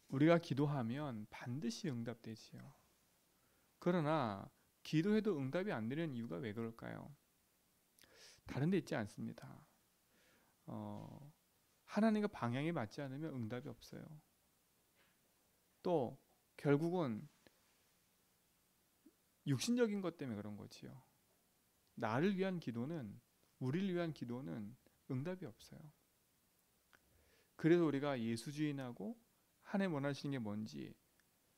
우리가 기도하면 반드시 응답되지요. 그러나 기도해도 응답이 안 되는 이유가 왜 그럴까요? 다른 데 있지 않습니다. 하나님과 방향이 맞지 않으면 응답이 없어요. 또 결국은 육신적인 것 때문에 그런 거지요. 나를 위한 기도는, 우리를 위한 기도는 응답이 없어요. 그래서 우리가 예수주의하고 하나님 원하시는 게 뭔지,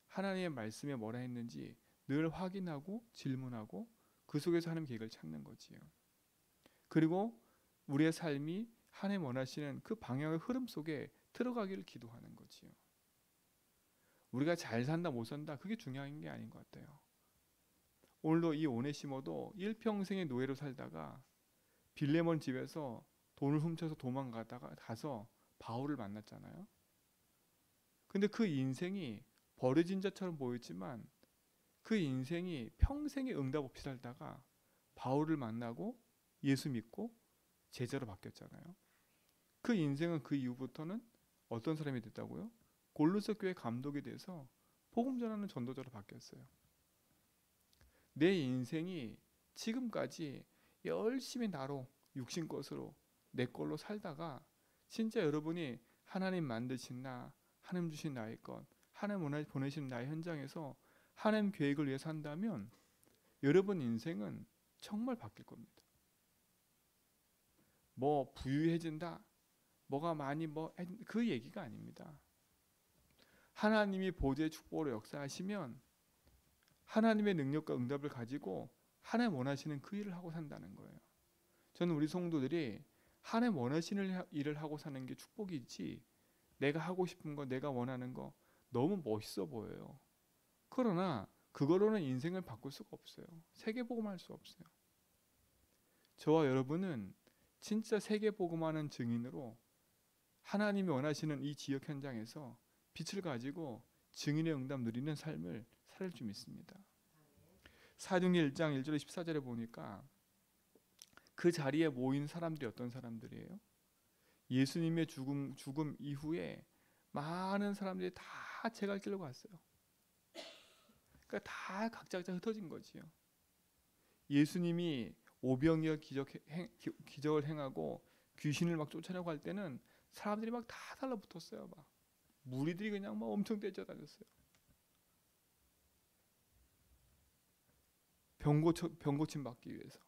하나님의 말씀에 뭐라 했는지 늘 확인하고 질문하고 그 속에서 하나님 계획을 찾는 거지요. 그리고 우리의 삶이 하나님 원하시는 그 방향의 흐름 속에 들어가기를 기도하는 거지요. 우리가 잘 산다 못 산다 그게 중요한 게 아닌 것 같아요. 오늘도 이 오네시모도 일평생의 노예로 살다가 빌레몬 집에서 돈을 훔쳐서 도망가다가 가서 바울을 만났잖아요. 근데 그 인생이 버려진 자처럼 보였지만 그 인생이 평생에 응답 없이 살다가 바울을 만나고 예수 믿고 제자로 바뀌었잖아요. 그 인생은 그 이후부터는 어떤 사람이 됐다고요? 골로새 교회 감독이 돼서 복음 전하는 전도자로 바뀌었어요. 내 인생이 지금까지 열심히 나로 육신 것으로 내 걸로 살다가 진짜 여러분이 하나님 만드신 나, 하나님 주신 나의 것, 하나님 보내신 나의 현장에서 하나님 계획을 위해 산다면 여러분 인생은 정말 바뀔 겁니다. 뭐 부유해진다, 뭐가 많이 그 얘기가 아닙니다. 하나님이 보좌의 축복으로 역사하시면 하나님의 능력과 응답을 가지고 하나님 원하시는 그 일을 하고 산다는 거예요. 저는 우리 성도들이 하나님 원하시는 일을 하고 사는 게 축복이지, 내가 하고 싶은 거, 내가 원하는 거 너무 멋있어 보여요. 그러나 그거로는 인생을 바꿀 수가 없어요. 세계복음할 수 없어요. 저와 여러분은 진짜 세계복음하는 증인으로 하나님이 원하시는 이 지역 현장에서 빛을 가지고 증인의 응답 누리는 삶을 살 줄 믿습니다. 사도행전 1장 1절에 14절에 보니까 그 자리에 모인 사람들이 어떤 사람들이에요? 예수님의 죽음 이후에 많은 사람들이 다 제갈길로 갔어요. 그러니까 다 각자 흩어진 거지요. 예수님이 오병이어 기적을 행하고 귀신을 막 쫓아내고 할 때는 사람들이 막 다 달라붙었어요. 막 무리들이 그냥 막 엄청 떼쳐다녔어요. 병고침 받기 위해서,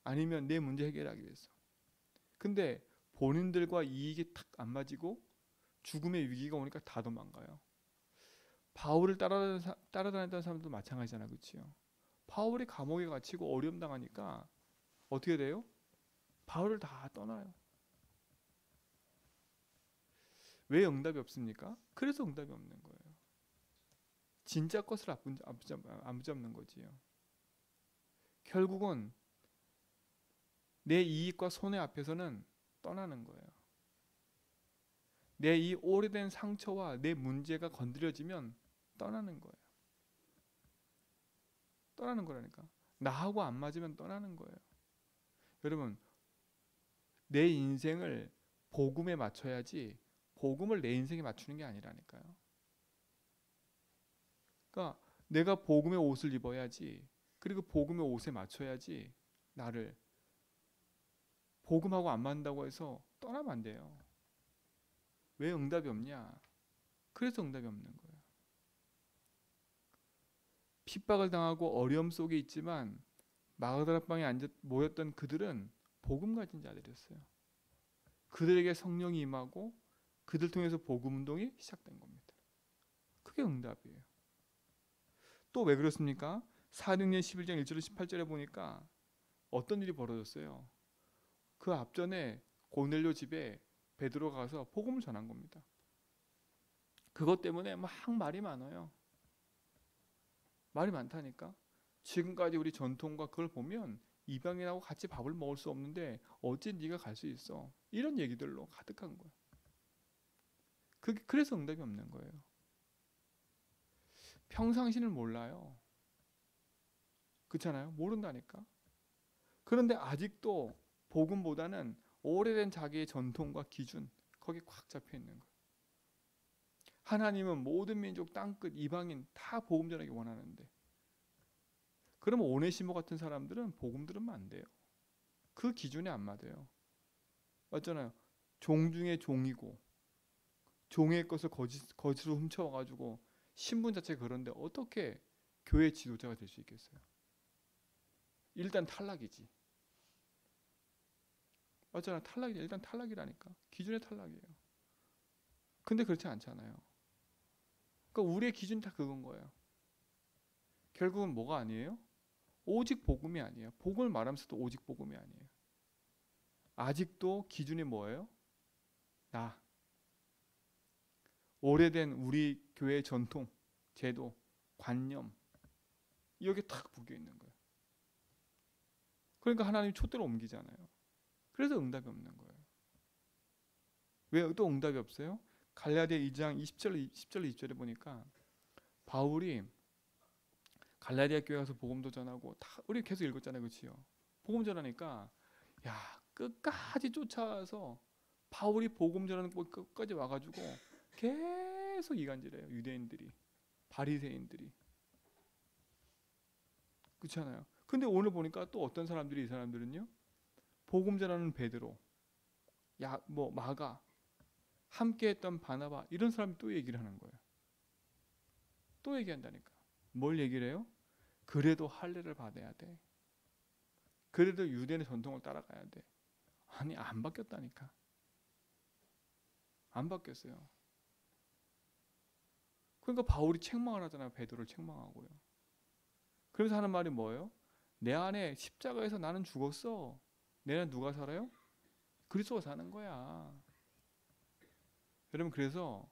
아니면 내 문제 해결하기 위해서. 근데 본인들과 이익이 탁 안 맞이고 죽음의 위기가 오니까 다 도망가요. 바울을 따라다녔던 사람도 마찬가지잖아, 그렇지요? 바울이 감옥에 갇히고 어려움 당하니까 어떻게 돼요? 바울을 다 떠나요. 왜 응답이 없습니까? 그래서 응답이 없는 거예요. 진짜 것을 안 붙잡는 거지요. 결국은 내 이익과 손해 앞에서는 떠나는 거예요. 내 이 오래된 상처와 내 문제가 건드려지면 떠나는 거예요. 떠나는 거라니까. 나하고 안 맞으면 떠나는 거예요. 여러분, 내 인생을 복음에 맞춰야지 복음을 내 인생에 맞추는 게 아니라니까요. 그러니까 내가 복음의 옷을 입어야지, 그리고 복음의 옷에 맞춰야지. 나를 복음하고 안 맞는다고 해서 떠나면 안 돼요. 왜 응답이 없냐? 그래서 응답이 없는 거예요. 핍박을 당하고 어려움 속에 있지만 마가다락방에 모였던 그들은 복음 가진 자들이었어요. 그들에게 성령이 임하고 그들 통해서 복음 운동이 시작된 겁니다. 그게 응답이에요. 또 왜 그렇습니까? 사도행전 11장 1절에 18절에 보니까 어떤 일이 벌어졌어요. 그 앞전에 고넬료 집에 베드로가 가서 복음을 전한 겁니다. 그것 때문에 막 말이 많아요. 말이 많다니까. 지금까지 우리 전통과 그걸 보면 이방인하고 같이 밥을 먹을 수 없는데 어찌 네가 갈 수 있어? 이런 얘기들로 가득한 거예요. 그래서 응답이 없는 거예요. 평상신을 몰라요. 그렇잖아요. 모른다니까. 그런데 아직도 복음보다는 오래된 자기의 전통과 기준, 거기 꽉 잡혀 있는 거예요. 하나님은 모든 민족, 땅끝, 이방인 다 복음 전하기 원하는데, 그러면 오네시모 같은 사람들은 복음 들으면 안 돼요. 그 기준에 안 맞아요. 맞잖아요. 종 중에 종이고 종의 것을 거짓으로 훔쳐와가지고 신분 자체가 그런데 어떻게 교회 지도자가 될 수 있겠어요? 일단 탈락이지. 맞잖아요. 탈락이 일단 탈락이라니까. 기준의 탈락이에요. 근데 그렇지 않잖아요. 그러니까 우리의 기준이 다 그건 거예요. 결국은 뭐가 아니에요? 오직 복음이 아니에요. 복음을 말하면서도 오직 복음이 아니에요. 아직도 기준이 뭐예요? 나. 오래된 우리 교회의 전통, 제도, 관념, 여기에 탁 묶여 있는 거예요. 그러니까 하나님이 촛대로 옮기잖아요. 그래서 응답이 없는 거예요. 왜 또 응답이 없어요? 갈라디아 2장 10절 20절에 보니까 바울이 갈라디아 교회 가서 복음도 전하고, 다 우리 계속 읽었잖아요. 그렇지요? 복음 전하니까 야, 끝까지 쫓아와서 바울이 복음 전하는 곳 끝까지 와가지고 계속 이간질해요. 유대인들이, 바리새인들이. 그렇잖아요. 근데 오늘 보니까 또 어떤 사람들이, 이 사람들은요, 복음 전하는 베드로, 마가, 함께했던 바나바, 이런 사람이 또 얘기를 하는 거예요. 또 얘기한다니까. 뭘 얘기를 해요? 그래도 할례를 받아야 돼. 그래도 유대인의 전통을 따라가야 돼. 아니, 안 바뀌었다니까. 안 바뀌었어요. 그러니까 바울이 책망을 하잖아요. 베드로를 책망하고요. 그래서 하는 말이 뭐예요? 내 안에 십자가에서 나는 죽었어. 내 안에 누가 살아요? 그리스도가 사는 거야. 여러분, 그래서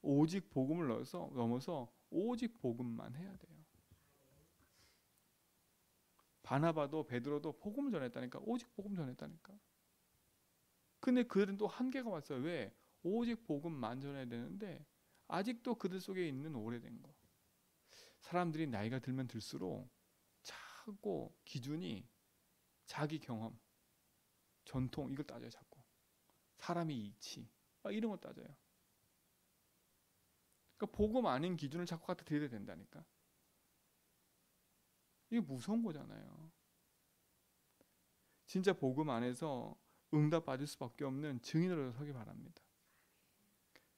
오직 복음을 넘어서 오직 복음만 해야 돼요. 바나바도 베드로도 복음을 전했다니까. 오직 복음 전했다니까. 근데 그들은 또 한계가 왔어요. 왜? 오직 복음만 전해야 되는데 아직도 그들 속에 있는 오래된 거. 사람들이 나이가 들면 들수록 자꾸 기준이 자기 경험, 전통, 이걸 따져요. 자꾸 사람의 이치 이런 거 따져요. 그러니까 복음 아닌 기준을 자꾸 갖다 대야 된다니까. 이게 무서운 거잖아요. 진짜 복음 안에서 응답 받을 수밖에 없는 증인으로 서기 바랍니다.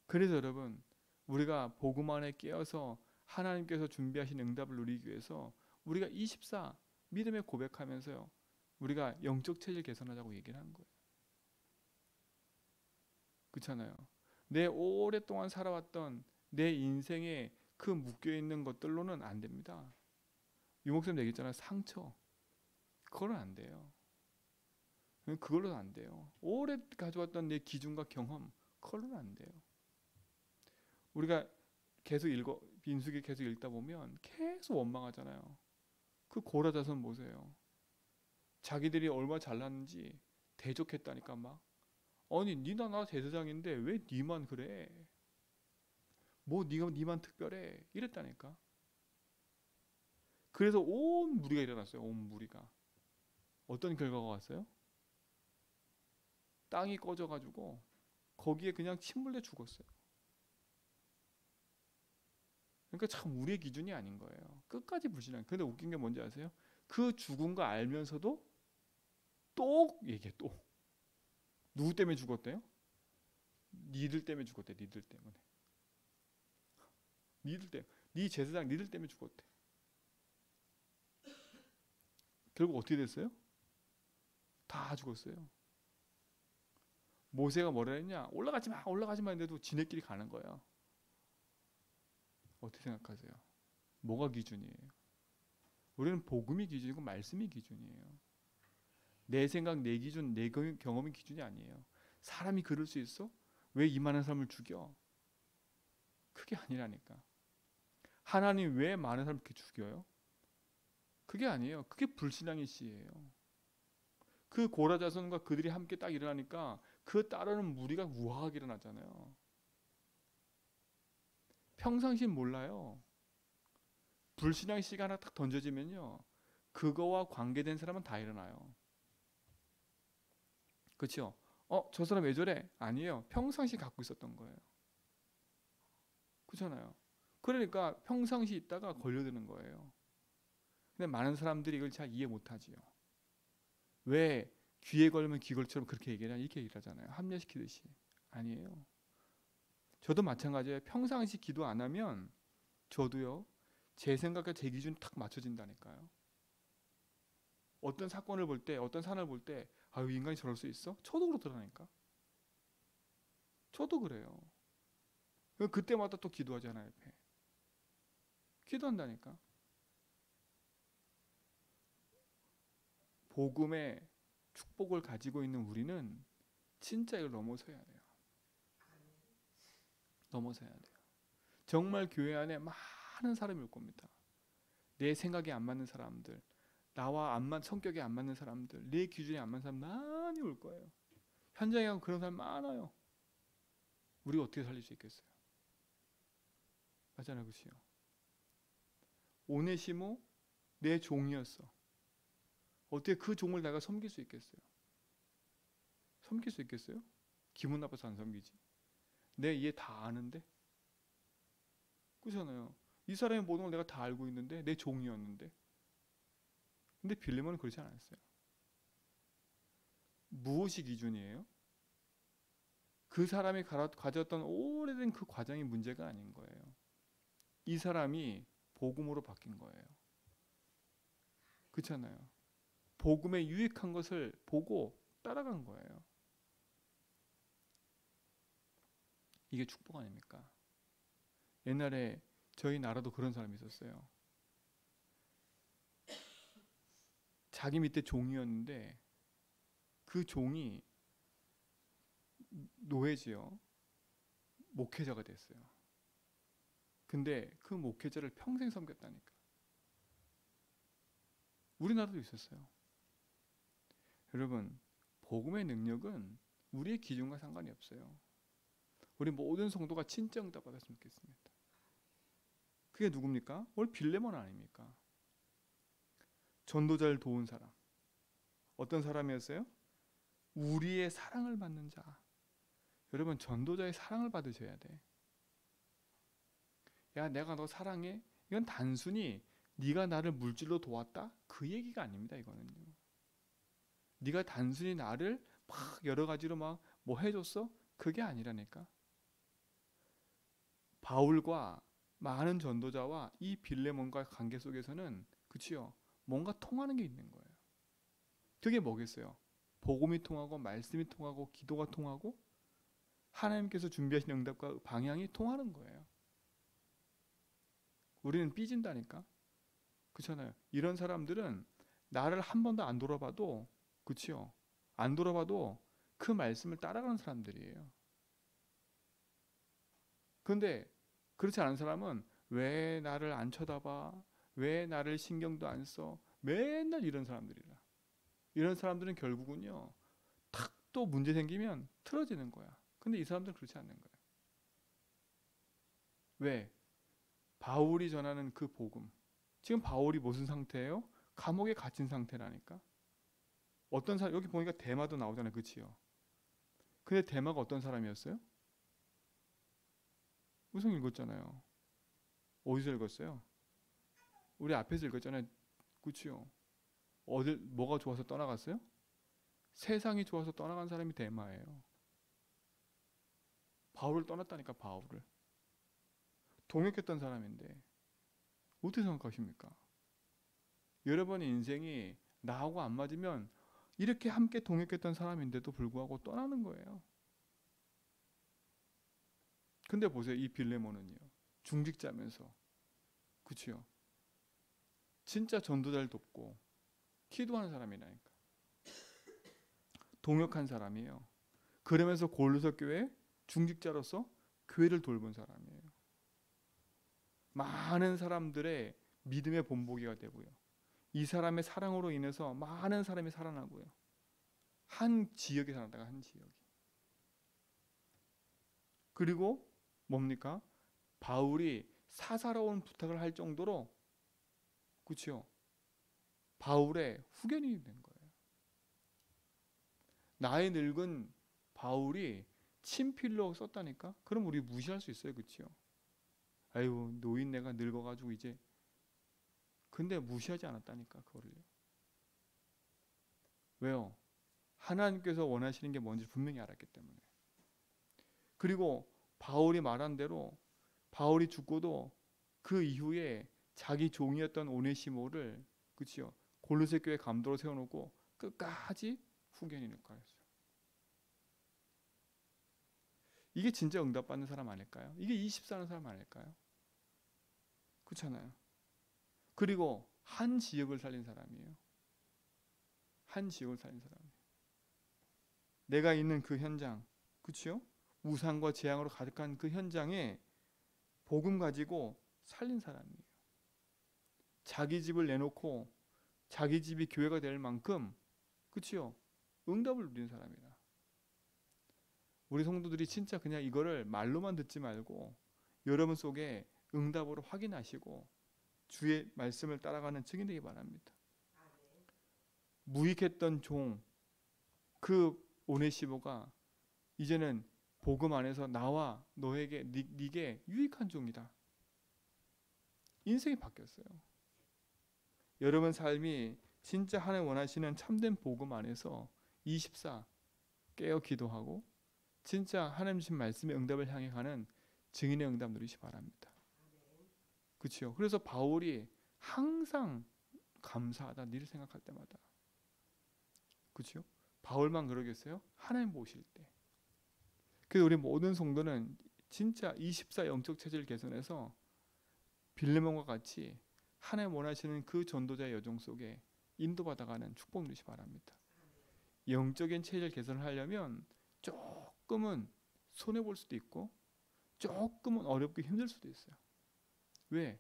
그래서 여러분, 우리가 복음 안에 깨어서 하나님께서 준비하신 응답을 누리기 위해서 우리가 24 믿음의 고백하면서요, 우리가 영적 체질 개선하자고 얘기를 한 거예요. 그렇잖아요. 내 오랫동안 살아왔던 내 인생에 그 묶여있는 것들로는 안 됩니다. 유목사님 얘기했잖아요. 상처. 그거는 안 돼요. 그걸로는 안 돼요. 오래 가져왔던 내 기준과 경험, 그걸로는 안 돼요. 우리가 계속 민수기 계속 읽다 보면 계속 원망하잖아요. 그 고라자손 보세요. 자기들이 얼마나 잘났는지 대적했다니까 막. 아니, 니나 나 제사장인데 왜 니만 그래? 뭐 니만 특별해? 이랬다니까. 그래서 온 무리가 일어났어요. 온 무리가. 어떤 결과가 왔어요? 땅이 꺼져가지고 거기에 그냥 침몰돼 죽었어요. 그러니까 참 우리의 기준이 아닌 거예요. 끝까지 불신한. 근데 웃긴 게 뭔지 아세요? 그 죽은 거 알면서도 또 얘기해. 또 누구 때문에 죽었대요? 니들 때문에 죽었대. 니들 때문에. 니들 때문에. 니 제사장 니들 때문에 죽었대. 결국 어떻게 됐어요? 다 죽었어요. 모세가 뭐라 했냐? 올라가지 마, 올라가지 마 했는데도 지네끼리 가는 거예요. 어떻게 생각하세요? 뭐가 기준이에요? 우리는 복음이 기준이고 말씀이 기준이에요. 내 생각, 내 기준, 내 경험이 기준이 아니에요. 사람이 그럴 수 있어? 왜 이만한 사람을 죽여? 그게 아니라니까. 하나님 왜 많은 사람을 이렇게 죽여요? 그게 아니에요. 그게 불신앙의 씨예요. 그 고라자손과 그들이 함께 딱 일어나니까 그 따르는 무리가 우아하게 일어나잖아요. 평상시 몰라요. 불신앙의 씨가 하나 딱 던져지면요, 그거와 관계된 사람은 다 일어나요. 그렇죠? 저 사람 왜 저래? 아니에요. 평상시 갖고 있었던 거예요. 그렇잖아요. 그러니까 평상시 있다가 걸려드는 거예요. 근데 많은 사람들이 이걸 잘 이해 못하지요. 왜 귀에 걸면 귀걸처럼 그렇게 얘기를 이렇게 얘기를 하잖아요. 합리화시키듯이. 아니에요. 저도 마찬가지예요. 평상시 기도 안 하면 저도요. 제 생각과 제 기준이 탁 맞춰진다니까요. 어떤 사건을 볼 때, 어떤 사안을 볼 때, 아유 인간이 저럴 수 있어? 저도 그렇더라니까. 저도 그래요. 그때마다 또 기도하잖아요. 옆에. 기도한다니까. 복음의 축복을 가지고 있는 우리는 진짜 이걸 넘어서야 돼요. 넘어서야 돼요. 정말 교회 안에 많은 사람이 올 겁니다. 내 생각에 안 맞는 사람들, 나와 성격에 안 맞는 사람들, 내 기준에 안 맞는 사람 많이 올 거예요. 현장에 가면 그런 사람 많아요. 우리가 어떻게 살릴 수 있겠어요? 맞잖아요, 그렇죠? 오네시모 내 종이었어. 어떻게 그 종을 내가 섬길 수 있겠어요? 섬길 수 있겠어요? 기분 나빠서 안 섬기지. 내 얘 다 아는데, 그렇잖아요. 이 사람의 모든 걸 내가 다 알고 있는데 내 종이었는데. 근데 빌레몬은 그렇지 않았어요. 무엇이 기준이에요? 그 사람이 가졌던 오래된 그 과정이 문제가 아닌 거예요. 이 사람이 복음으로 바뀐 거예요. 그렇잖아요. 복음에 유익한 것을 보고 따라간 거예요. 이게 축복 아닙니까? 옛날에 저희 나라도 그런 사람이 있었어요. 자기 밑에 종이었는데 그 종이 노예지요. 목회자가 됐어요. 근데 그 목회자를 평생 섬겼다니까. 우리나라도 있었어요. 여러분, 복음의 능력은 우리의 기준과 상관이 없어요. 우리 모든 성도가 진짜 응답 받았으면 좋겠습니다. 그게 누굽니까? 오늘 빌레몬 아닙니까? 전도자를 도운 사람. 어떤 사람이었어요? 우리의 사랑을 받는 자. 여러분, 전도자의 사랑을 받으셔야 돼. 야, 내가 너 사랑해? 이건 단순히 네가 나를 물질로 도왔다? 그 얘기가 아닙니다. 이거는요. 네가 단순히 나를 막 여러 가지로 막 뭐 해줬어? 그게 아니라니까. 바울과 많은 전도자와 이 빌레몬과의 관계 속에서는 그치요. 뭔가 통하는 게 있는 거예요. 그게 뭐겠어요? 복음이 통하고 말씀이 통하고 기도가 통하고 하나님께서 준비하신 응답과 방향이 통하는 거예요. 우리는 삐진다니까. 그렇잖아요. 이런 사람들은 나를 한 번도 안 돌아봐도 그치요. 안 돌아봐도 그 말씀을 따라가는 사람들이에요. 그런데 그렇지 않은 사람은 왜 나를 안 쳐다봐? 왜 나를 신경도 안 써? 맨날 이런 사람들이라. 이런 사람들은 결국은요. 탁 또 문제 생기면 틀어지는 거야. 근데 이 사람들은 그렇지 않는 거예요. 왜? 바울이 전하는 그 복음. 지금 바울이 무슨 상태예요? 감옥에 갇힌 상태라니까. 어떤 사람 여기 보니까 데마도 나오잖아요. 그치요? 근데 데마가 어떤 사람이었어요? 우선 읽었잖아요. 어디서 읽었어요? 우리 앞에서 읽었잖아요. 그치요? 어딜 뭐가 좋아서 떠나갔어요? 세상이 좋아서 떠나간 사람이 데마예요. 바울을 떠났다니까. 바울을 동역했던 사람인데 어떻게 생각하십니까? 여러분의 인생이 나하고 안 맞으면 이렇게 함께 동역했던 사람인데도 불구하고 떠나는 거예요. 근데 보세요. 이 빌레몬은요. 중직자면서 그치요? 진짜 전도자를 돕고 기도하는 사람이라니까. 동역한 사람이에요. 그러면서 골로새 교회 중직자로서 교회를 돌본 사람이에요. 많은 사람들의 믿음의 본보기가 되고요. 이 사람의 사랑으로 인해서 많은 사람이 살아나고요. 한 지역에 살았다가 한 지역이. 그리고 뭡니까? 바울이 사사로운 부탁을 할 정도로 그렇죠. 바울의 후견이 된 거예요. 나이 늙은 바울이 친필로 썼다니까? 그럼 우리 무시할 수 있어요. 그렇죠? 아유 노인네가 늙어가지고 이제 근데 무시하지 않았다니까 그거를요. 왜요? 하나님께서 원하시는 게 뭔지 분명히 알았기 때문에. 그리고 바울이 말한 대로 바울이 죽고도 그 이후에 자기 종이었던 오네시모를 그치요 골로새 교회 감독으로 세워놓고 끝까지 후견인 역할했어요. 이게 진짜 응답받는 사람 아닐까요? 이게 24는 사람 아닐까요? 그렇잖아요. 그리고 한 지역을 살린 사람이에요. 한 지역을 살린 사람이에요. 내가 있는 그 현장, 그렇죠? 우상과 재앙으로 가득한 그 현장에 복음 가지고 살린 사람이에요. 자기 집을 내놓고 자기 집이 교회가 될 만큼 그렇죠? 응답을 누린 사람이다. 우리 성도들이 진짜 그냥 이거를 말로만 듣지 말고 여러분 속에 응답으로 확인하시고 주의 말씀을 따라가는 증인 되기 바랍니다. 무익했던 종, 그 오네시모가 이제는 복음 안에서 나와 너에게 네게 유익한 종이다. 인생이 바뀌었어요. 여러분 삶이 진짜 하나님 원하시는 참된 복음 안에서 24 깨어 기도하고 진짜 하나님 주신 말씀의 응답을 향해 가는 증인의 응답 누리시 바랍니다. 그렇죠? 그래서 바울이 항상 감사하다 니를 생각할 때마다. 그렇죠? 바울만 그러겠어요? 하나님 보실 때. 그래서 우리 모든 성도는 진짜 24 영적 체질 개선해서 빌레몬과 같이 하나님 원하시는 그 전도자의 여정 속에 인도받아가는 축복 누리시 바랍니다. 영적인 체질 개선을 하려면 조금은 손해볼 수도 있고 조금은 어렵고 힘들 수도 있어요. 왜?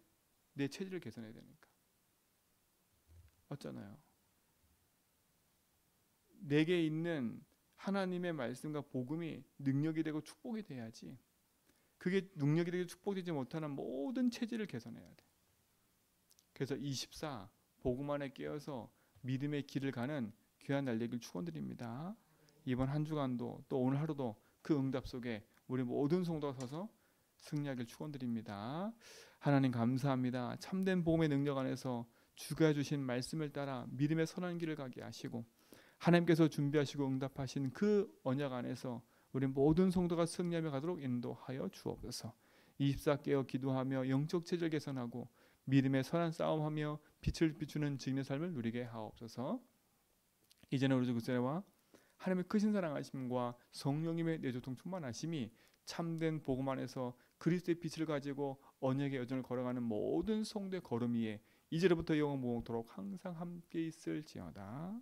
내 체질을 개선해야 되니까. 맞잖아요. 내게 있는 하나님의 말씀과 복음이 능력이 되고 축복이 돼야지. 그게 능력이 되고 축복되지 못하는 모든 체질을 개선해야 돼. 그래서 24 복음 안에 깨어서 믿음의 길을 가는 귀한 날 되길 축원드립니다. 이번 한 주간도 또 오늘 하루도 그 응답 속에 우리 모든 성도가 서서 승리하길 축원드립니다. 하나님 감사합니다. 참된 복음의 능력 안에서 주가 주신 말씀을 따라 믿음의 선한 길을 가게 하시고 하나님께서 준비하시고 응답하신 그 언약 안에서 우리 모든 성도가 승리하며 가도록 인도하여 주옵소서. 24 깨어 기도하며 영적 체질 개선하고 믿음의 선한 싸움하며 빛을 비추는 증인의 삶을 누리게 하옵소서. 이제는 우리 주 구세와 하나님의 크신 사랑하심과 성령님의 내조통 충만하심이 참된 복음 안에서 그리스도의 빛을 가지고 언약의 여정을 걸어가는 모든 성도의 걸음 위에 이제로부터 영원 무궁토록 항상 함께 있을지어다.